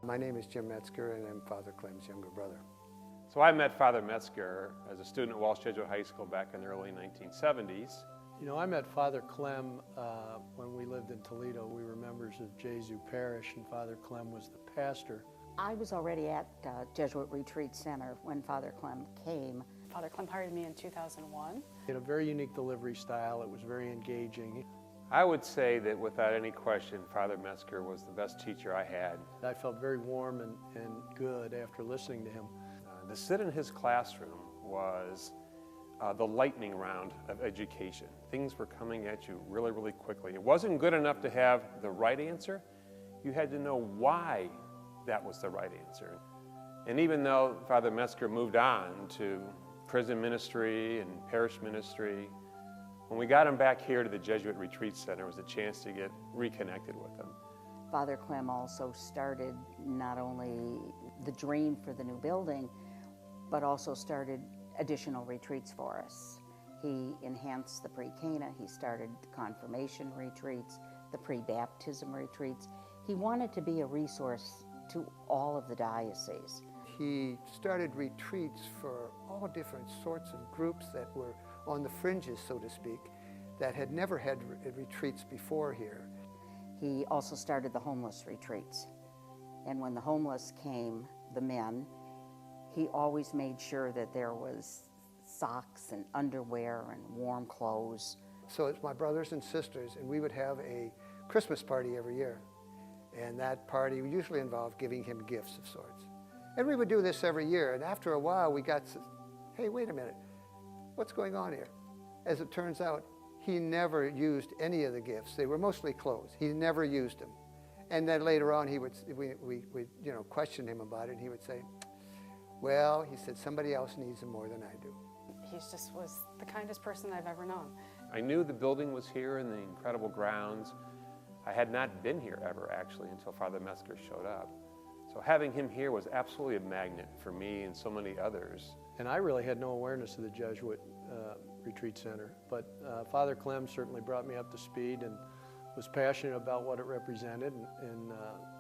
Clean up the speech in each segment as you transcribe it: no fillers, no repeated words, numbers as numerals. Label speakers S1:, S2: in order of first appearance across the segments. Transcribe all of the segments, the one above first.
S1: My name is Jim Metzger, and I'm Father Clem's younger brother.
S2: So I met Father Metzger as a student at Walsh Jesuit High School back in the early 1970s.
S3: You know, I met Father Clem when we lived in Toledo. We were members of Jesuit Parish, and Father Clem was the pastor.
S4: I was already at Jesuit Retreat Center when Father Clem came.
S5: Father Clem hired me in 2001.
S3: He had a very unique delivery style. It was very engaging.
S2: I would say that without any question, Father Metzger was the best teacher I had.
S3: I felt very warm and good after listening to him.
S2: To sit in his classroom was the lightning round of education. Things were coming at you really, really quickly. It wasn't good enough to have the right answer. You had to know why that was the right answer. And even though Father Metzger moved on to prison ministry and parish ministry, when we got him back here to the Jesuit Retreat Center, it was a chance to get reconnected with him.
S4: Father Clem also started not only the dream for the new building, but also started additional retreats for us. He enhanced the pre-Cana, he started the confirmation retreats, the pre-baptism retreats. He wanted to be a resource to all of the dioceses.
S1: He started retreats for all different sorts of groups that were on the fringes, so to speak, that had never had retreats before here.
S4: He also started the homeless retreats. And when the homeless came, the men, he always made sure that there was socks and underwear and warm clothes.
S1: So it's my brothers and sisters, and we would have a Christmas party every year. And that party usually involved giving him gifts of sorts. And we would do this every year, and after a while we got, hey, wait a minute, what's going on here? As it turns out, he never used any of the gifts. They were mostly clothes. He never used them. And then later on, we questioned him about it, and he would say, well, he said, somebody else needs them more than I do.
S5: He just was the kindest person I've ever known.
S2: I knew the building was here in the incredible grounds. I had not been here ever, actually, until Father Metzger showed up. So having him here was absolutely a magnet for me and so many others.
S3: And I really had no awareness of the Jesuit Retreat Center, but Father Clem certainly brought me up to speed and was passionate about what it represented and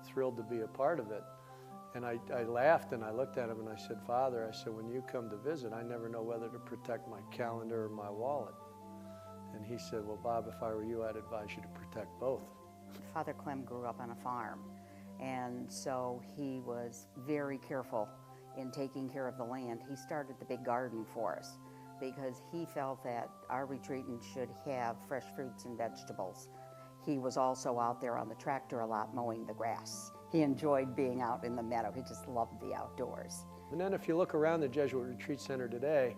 S3: thrilled to be a part of it. And I laughed and I looked at him and I said, Father, I said, when you come to visit, I never know whether to protect my calendar or my wallet. And he said, well, Bob, if I were you, I'd advise you to protect both.
S4: Father Clem grew up on a farm, and so he was very careful in taking care of the land. He started the big garden for us because he felt that our retreatants should have fresh fruits and vegetables. He was also out there on the tractor a lot mowing the grass. He enjoyed being out in the meadow. He just loved the outdoors.
S3: And then if you look around the Jesuit Retreat Center today,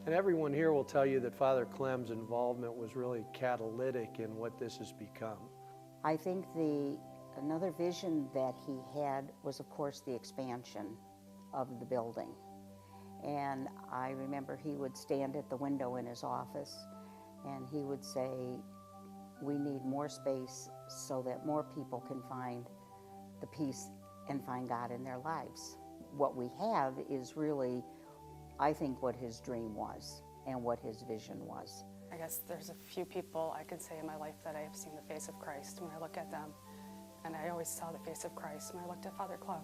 S3: and everyone here will tell you that Father Clem's involvement was really catalytic in what this has become.
S4: I think another vision that he had was, of course, the expansion of the building. And I remember he would stand at the window in his office and he would say, we need more space so that more people can find the peace and find God in their lives. What we have is really, I think, what his dream was and what his vision was.
S5: I guess there's a few people I could say in my life that I have seen the face of Christ when I look at them. And I always saw the face of Christ when I looked at Father Clem.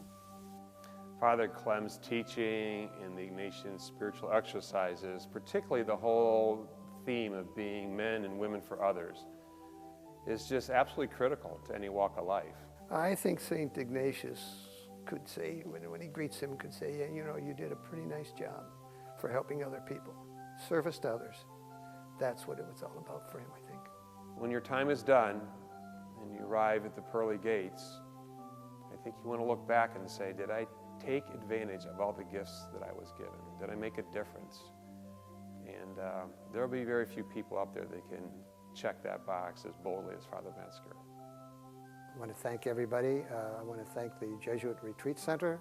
S2: Father Clem's teaching and the Ignatian spiritual exercises, particularly the whole theme of being men and women for others, is just absolutely critical to any walk of life.
S1: I think St. Ignatius could say, when he greets him, could say, yeah, you know, you did a pretty nice job for helping other people. Service to others. That's what it was all about for him, I think.
S2: When your time is done and you arrive at the pearly gates, I think you want to look back and say, did I take advantage of all the gifts that I was given? Did I make a difference? And there will be very few people up there that can check that box as boldly as Father Metzger.
S1: I want to thank everybody. I want to thank the Jesuit Retreat Center,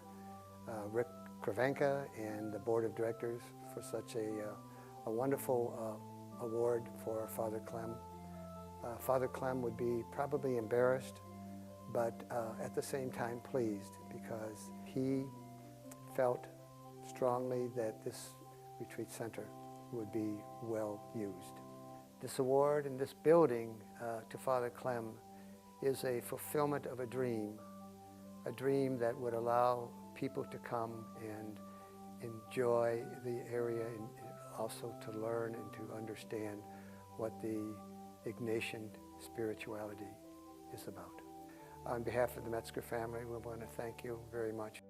S1: Rick Kravenka, and the Board of Directors for such a wonderful award for Father Clem. Father Clem would be probably embarrassed, but at the same time pleased, because he felt strongly that this retreat center would be well used. This award and this building to Father Clem is a fulfillment of a dream a dream that would allow people to come and enjoy the area and also to learn and to understand what the Ignatian spirituality is about. On behalf of the Metzger family, we want to thank you very much.